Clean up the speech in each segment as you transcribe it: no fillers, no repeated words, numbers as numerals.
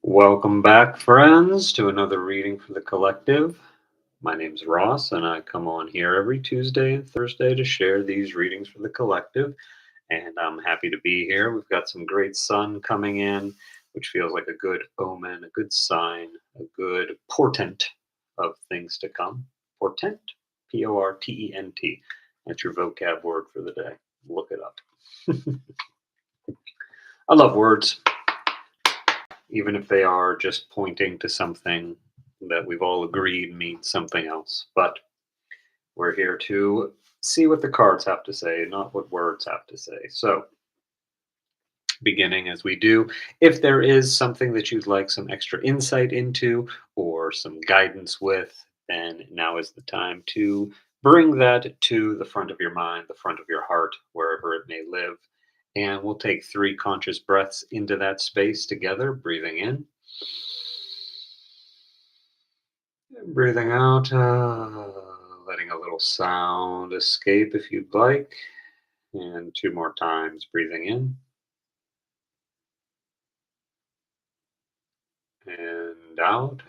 Welcome back, friends, to another reading for the collective. My name's Ross, and I come on here every Tuesday and Thursday to share these readings for the collective. And I'm happy to be here. We've got some great sun coming in, which feels like a good omen, a good sign, a good portent of things to come. Portent? Portent. That's your vocab word for the day. Look it up. I love words, even if they are just pointing to something that we've all agreed means something else. But we're here to see what the cards have to say, not what words have to say. So, beginning as we do, if there is something that you'd like some extra insight into or some guidance with, then now is the time to bring that to the front of your mind, the front of your heart, wherever it may live. And we'll take 3 conscious breaths into that space together, breathing in. Breathing out, letting a little sound escape if you'd like. And 2 more times, breathing in and out.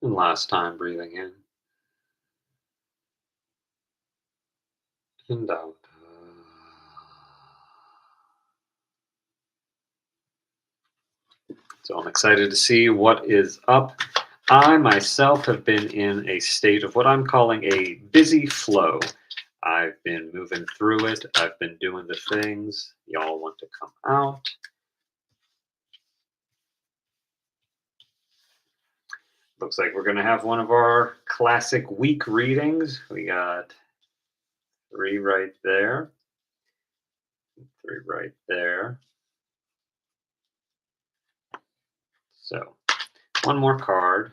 And last time, breathing in and out. So I'm excited to see what is up. I myself have been in a state of what I'm calling a busy flow. I've been moving through it. I've been doing the things y'all want to come out. Looks like we're going to have one of our classic week readings. We got 3 right there, 3 right there. So, one more card.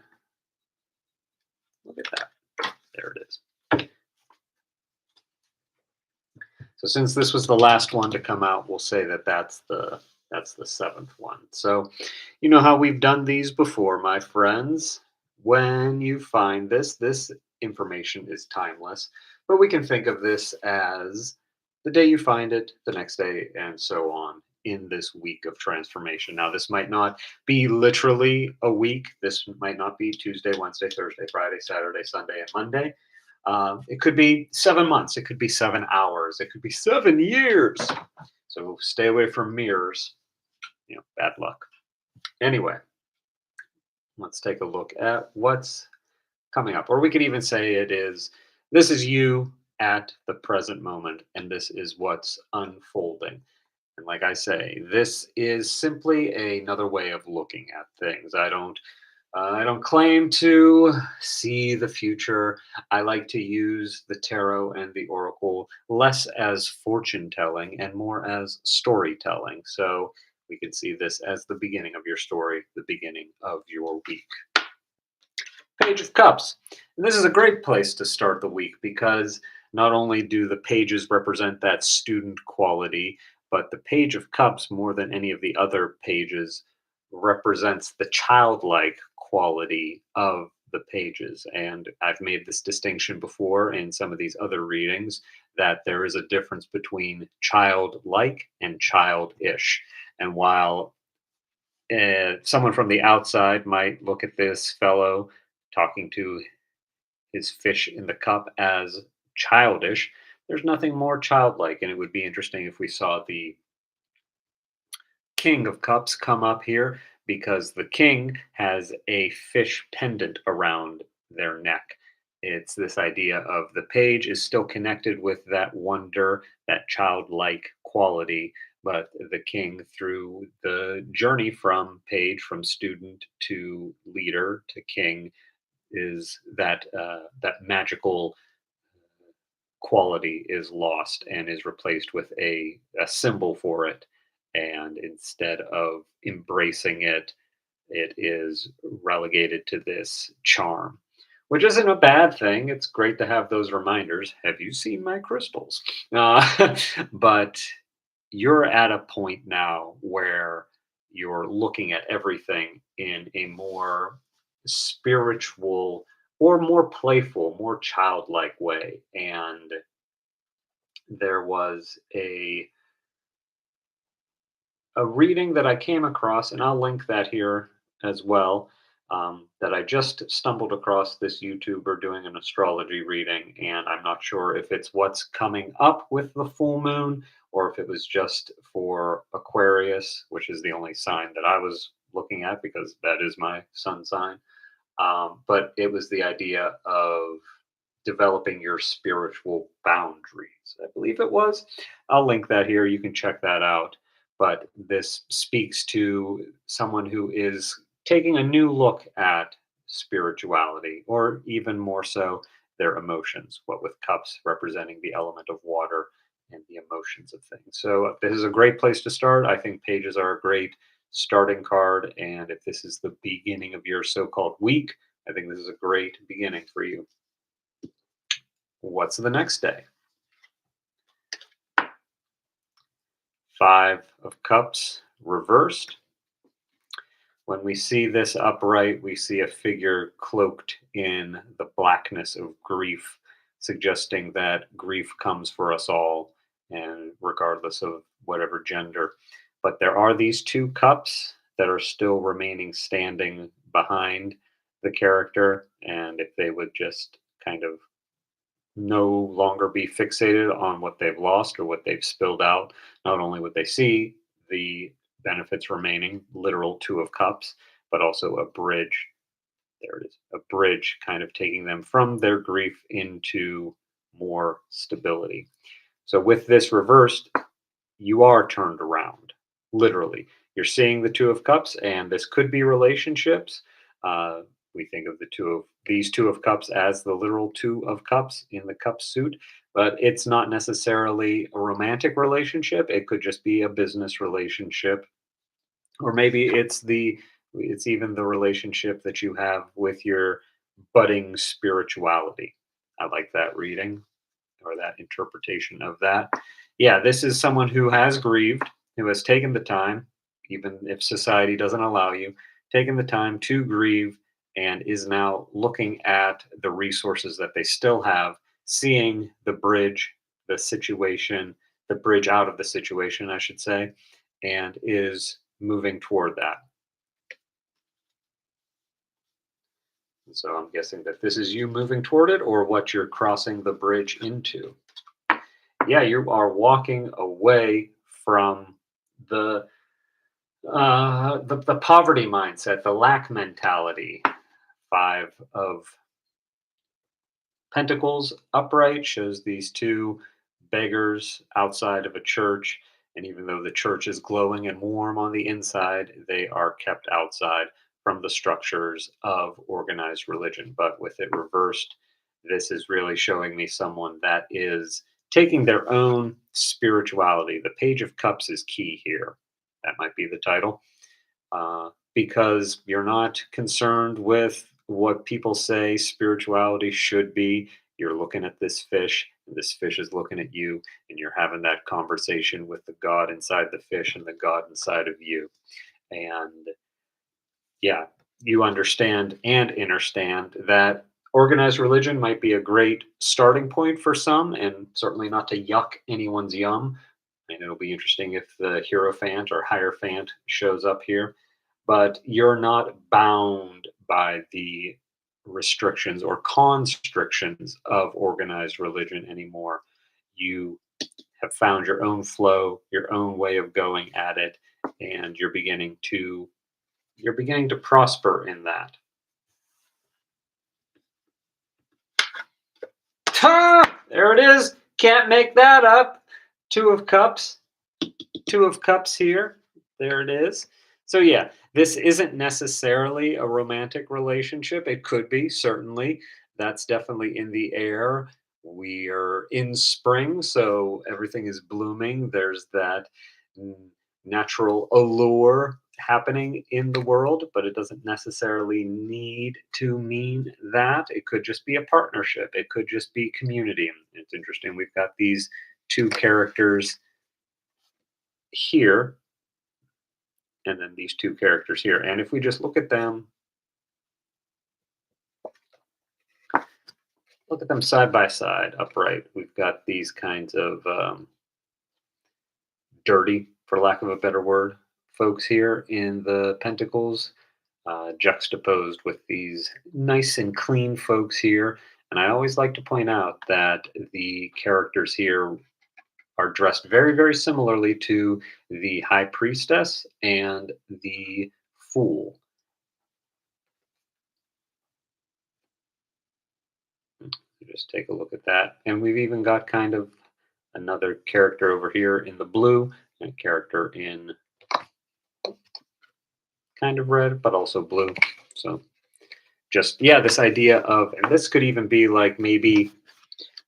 Look at that. There it is. So since this was the last one to come out, we'll say that that's the 7th one. So, you know how we've done these before, my friends. When you find this information is timeless, but we can think of this as the day you find it, the next day, and so on in this week of transformation. Now, this might not be literally a week. This might not be Tuesday, Wednesday, Thursday, Friday, Saturday, Sunday, and Monday. It could be 7 months. It could be 7 hours. It could be 7 years. So stay away from mirrors. Bad luck. Anyway, let's take a look at what's coming up. Or we could even say this is you at the present moment, and this is what's unfolding. And like I say, this is simply another way of looking at things. I don't claim to see the future. I like to use the tarot and the oracle less as fortune telling and more as storytelling. So we can see this as the beginning of your story, the beginning of your week. Page of Cups. And this is a great place to start the week because not only do the pages represent that student quality, but the Page of Cups, more than any of the other pages, represents the childlike quality of the pages. And I've made this distinction before in some of these other readings that there is a difference between childlike and childish. And while someone from the outside might look at this fellow talking to his fish in the cup as childish, there's nothing more childlike. And it would be interesting if we saw the King of Cups come up here because the king has a fish pendant around their neck. It's this idea of the page is still connected with that wonder, that childlike quality, but the king, through the journey from page, from student to leader to king, is that magical quality is lost and is replaced with a symbol for it. And instead of embracing it, it is relegated to this charm, which isn't a bad thing. It's great to have those reminders. Have you seen my crystals? But you're at a point now where you're looking at everything in a more spiritual or more playful, more childlike way. And there was a reading that I came across, and I'll link that here as well. That I just stumbled across this YouTuber doing an astrology reading, and I'm not sure if it's what's coming up with the full moon or if it was just for Aquarius, which is the only sign that I was looking at because that is my sun sign. But it was the idea of developing your spiritual boundaries. I believe it was. I'll link that here. You can check that out. But this speaks to someone who is taking a new look at spirituality, or even more so, their emotions. What with cups representing the element of water and the emotions of things. So, this is a great place to start. I think pages are a great starting card. And if this is the beginning of your so called week, I think this is a great beginning for you. What's the next day? Five of Cups reversed. When we see this upright, we see a figure cloaked in the blackness of grief, suggesting that grief comes for us all, and regardless of whatever gender. But there are these two cups that are still remaining standing behind the character, and if they would just kind of no longer be fixated on what they've lost or what they've spilled out. Not only would they see the benefits remaining, literal Two of Cups, but also a bridge. There it is, a bridge kind of taking them from their grief into more stability. So, with this reversed, you are turned around, literally. You're seeing the Two of Cups, and this could be relationships. Uh, we think of these Two of Cups as the literal Two of Cups in the cup suit, but it's not necessarily a romantic relationship. It could just be a business relationship, or maybe it's even the relationship that you have with your budding spirituality. I like that reading or that interpretation of that. Yeah, this is someone who has grieved, who has taken the time, even if society doesn't allow you, taken the time to grieve and is now looking at the resources that they still have, seeing the bridge, the situation, the bridge out of the situation, I should say, and is moving toward that. So I'm guessing that this is you moving toward it or what you're crossing the bridge into. Yeah, you are walking away from the the poverty mindset, the lack mentality. Five of Pentacles upright shows these two beggars outside of a church, and even though the church is glowing and warm on the inside, they are kept outside from the structures of organized religion. But with it reversed, this is really showing me someone that is taking their own spirituality. The Page of Cups is key here. That might be the title. Because you're not concerned with what people say spirituality should be. You're looking at this fish, and this fish is looking at you, and you're having that conversation with the God inside the fish and the God inside of you. And yeah, you understand and understand that organized religion might be a great starting point for some, and certainly not to yuck anyone's yum. And it'll be interesting if the Hierophant or Hierophant shows up here. But you're not bound by the restrictions or constrictions of organized religion anymore. You have found your own flow, your own way of going at it, and you're beginning to prosper in that. Ta! There it is. Can't make that up. Two of Cups. Two of Cups here. There it is. So yeah, this isn't necessarily a romantic relationship. It could be, certainly. That's definitely in the air. We are in spring, so everything is blooming. There's that n- natural allure happening in the world, but it doesn't necessarily need to mean that. It could just be a partnership. It could just be community. It's interesting. We've got these two characters here and then these two characters here. And if we just look at them side by side, upright, we've got these kinds of dirty, for lack of a better word, folks here in the Pentacles, juxtaposed with these nice and clean folks here. And I always like to point out that the characters here are dressed very, very similarly to the High Priestess and the Fool. Just take a look at that. And we've even got kind of another character over here in the blue, and a character in kind of red, but also blue. So just, yeah, this idea of, and this could even be like maybe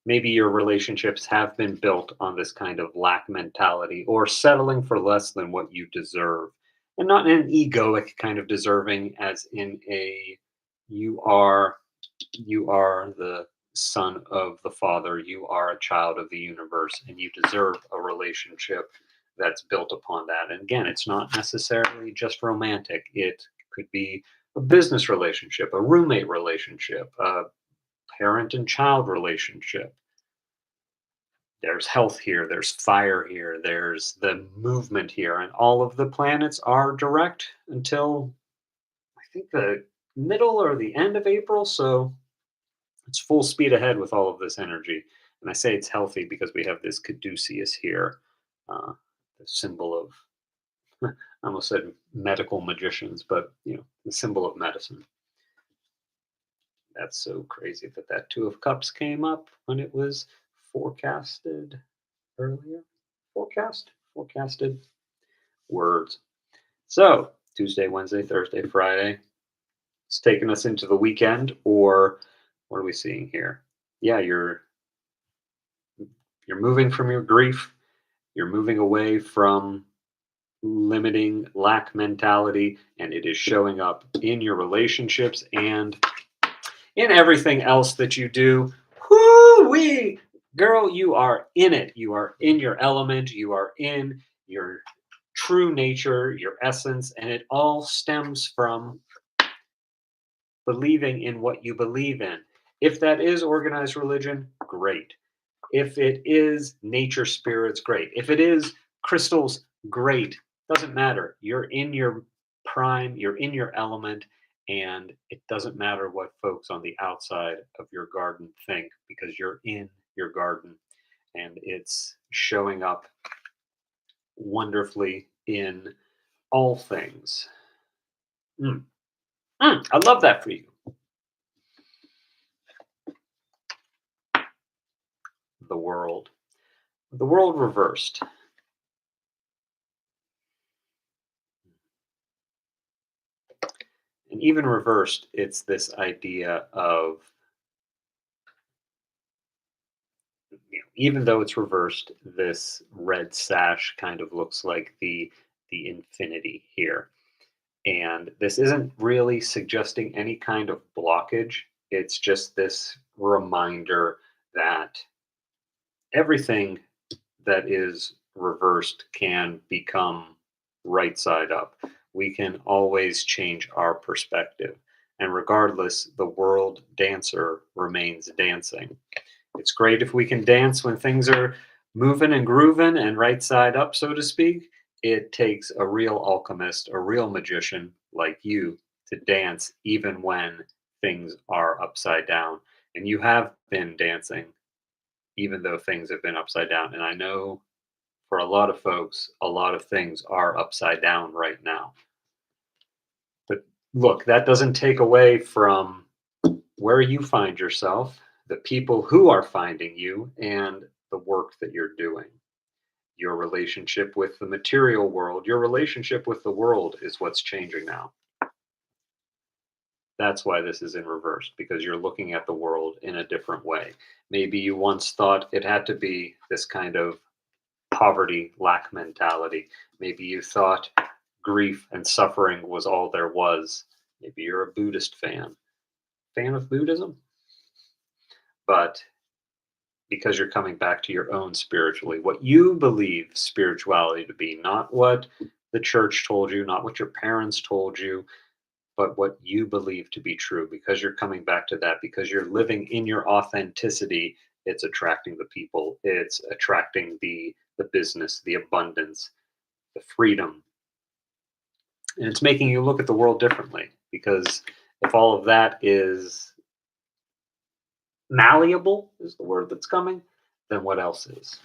your relationships have been built on this kind of lack mentality or settling for less than what you deserve. And not in an egoic kind of deserving, as in a you are you are the son of the father, you are a child of the universe, and you deserve a relationship that's built upon that. And again, it's not necessarily just romantic. It could be a business relationship, a roommate relationship, a parent and child relationship. There's health here, there's fire here, there's the movement here, and all of the planets are direct until I think the middle or the end of April. So it's full speed ahead with all of this energy. And I say it's healthy because we have this caduceus here, the symbol of, I almost said medical magicians, but the symbol of medicine. That's so crazy that that Two of Cups came up when it was forecasted earlier. Forecasted words. So Tuesday, Wednesday, Thursday, Friday. It's taking us into the weekend, or what are we seeing here? Yeah, you're moving from your grief. You're moving away from limiting lack mentality, and it is showing up in your relationships and in everything else that you do. Whoo-wee! Girl, you are in it. You are in your element. You are in your true nature, your essence, and it all stems from believing in what you believe in. If that is organized religion, great. If it is nature spirits, great. If it is crystals, great. Doesn't matter. You're in your prime, you're in your element, and it doesn't matter what folks on the outside of your garden think because you're in your garden and it's showing up wonderfully in all things. Mm. I love that for you. The world. The world reversed. And even reversed, it's this idea of, even though it's reversed, this red sash kind of looks like the infinity here. And this isn't really suggesting any kind of blockage. It's just this reminder that everything that is reversed can become right side up. We can always change our perspective. And regardless, the world dancer remains dancing. It's great if we can dance when things are moving and grooving and right side up, so to speak. It takes a real alchemist, a real magician like you to dance even when things are upside down. And you have been dancing even though things have been upside down. And I know for a lot of folks, a lot of things are upside down right now. But look, that doesn't take away from where you find yourself, the people who are finding you, and the work that you're doing. Your relationship with the material world, your relationship with the world is what's changing now. That's why this is in reverse, because you're looking at the world in a different way. Maybe you once thought it had to be this kind of poverty, lack mentality. Maybe you thought grief and suffering was all there was. Maybe you're a Buddhist fan of Buddhism, but because you're coming back to your own spiritually, what you believe spirituality to be, not what the church told you, not what your parents told you, but what you believe to be true. Because you're coming back to that, because you're living in your authenticity, it's attracting the people, it's attracting the business, the abundance, the freedom, And it's making you look at the world differently, because if all of that is malleable, is the word that's coming, then what else is?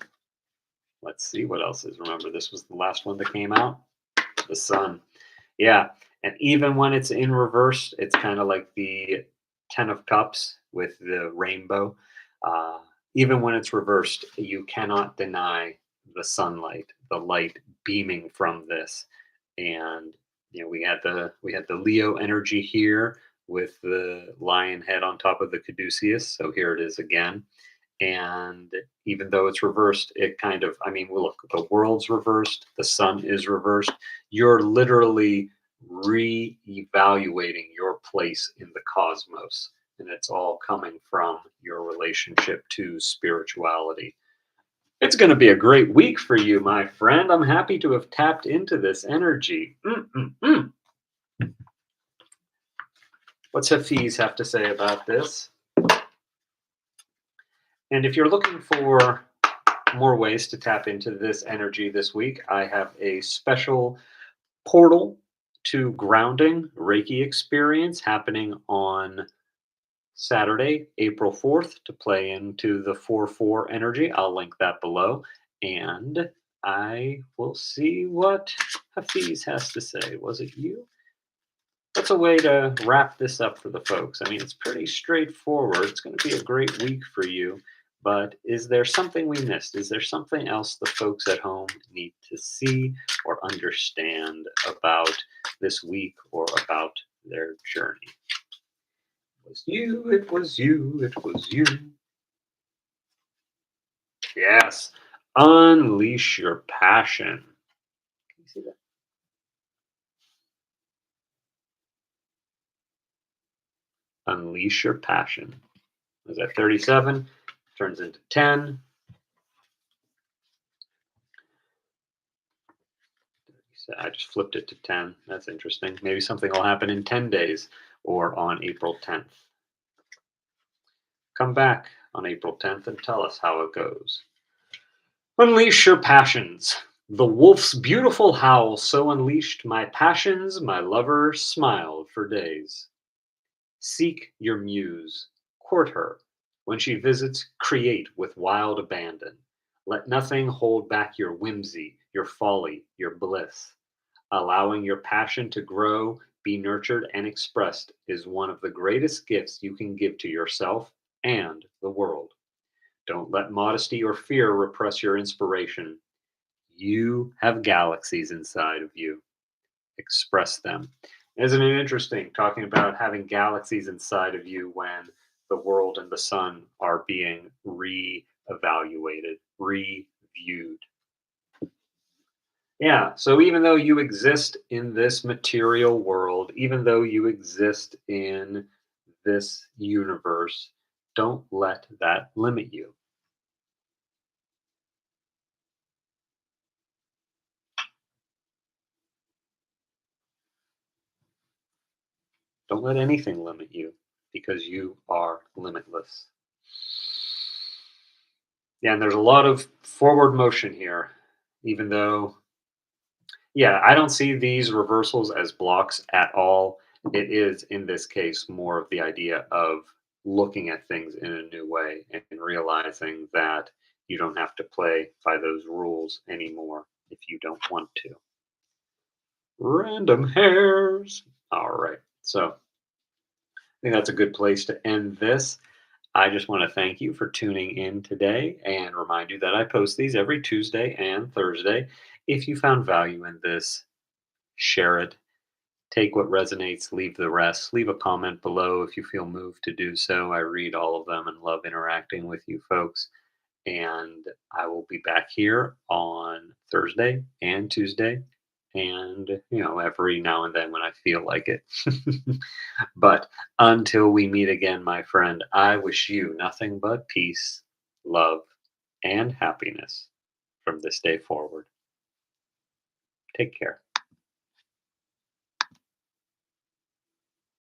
Let's see what else is. Remember, this was the last one that came out, the sun. Yeah, and even when it's in reverse, it's kind of like the 10 of cups with the rainbow. Uh, Even when it's reversed, you cannot deny the sunlight, the light beaming from this. And we had the Leo energy here with the lion head on top of the caduceus. So here it is again. And even though it's reversed, it kind of, I mean, well, look, the world's reversed, the sun is reversed. You're literally re-evaluating your place in the cosmos, and it's all coming from your relationship to spirituality. It's going to be a great week for you, my friend. I'm happy to have tapped into this energy. Mm-mm-mm. What's Hafiz have to say about this? And if you're looking for more ways to tap into this energy this week, I have a special portal to grounding Reiki experience happening on Saturday, April 4th, to play into the 4-4 energy. I'll link that below. And I will see what Hafiz has to say. Was it you? That's a way to wrap this up for the folks. I mean, it's pretty straightforward. It's going to be a great week for you. But is there something we missed? Is there something else the folks at home need to see or understand about this week or about their journey? It was you, it was you, it was you. Yes. Unleash your passion. Can you see that? Unleash your passion. Was that 37? Turns into 10. So I just flipped it to 10. That's interesting. Maybe something will happen in 10 days or on April 10th. Come back on April 10th and tell us how it goes. Unleash your passions. The wolf's beautiful howl so unleashed my passions, my lover smiled for days. Seek your muse, court her. When she visits, create with wild abandon. Let nothing hold back your whimsy, your folly, your bliss. Allowing your passion to grow, be nurtured, and expressed is one of the greatest gifts you can give to yourself and the world. Don't let modesty or fear repress your inspiration. You have galaxies inside of you. Express them. Isn't it interesting talking about having galaxies inside of you when the world and the sun are being re-evaluated, reviewed? Yeah, so even though you exist in this material world, even though you exist in this universe, don't let that limit you. Don't let anything limit you because you are limitless. Yeah, and there's a lot of forward motion here, even though, yeah, I don't see these reversals as blocks at all. It is, in this case, more of the idea of looking at things in a new way and realizing that you don't have to play by those rules anymore if you don't want to. Random hairs. All right. So I think that's a good place to end this. I just want to thank you for tuning in today and remind you that I post these every Tuesday and Thursday. If you found value in this, share it. Take what resonates, leave the rest. Leave a comment below if you feel moved to do so. I read all of them and love interacting with you folks. And I will be back here on Thursday and Tuesday and, every now and then when I feel like it. But until we meet again, my friend, I wish you nothing but peace, love, and happiness from this day forward. Take care.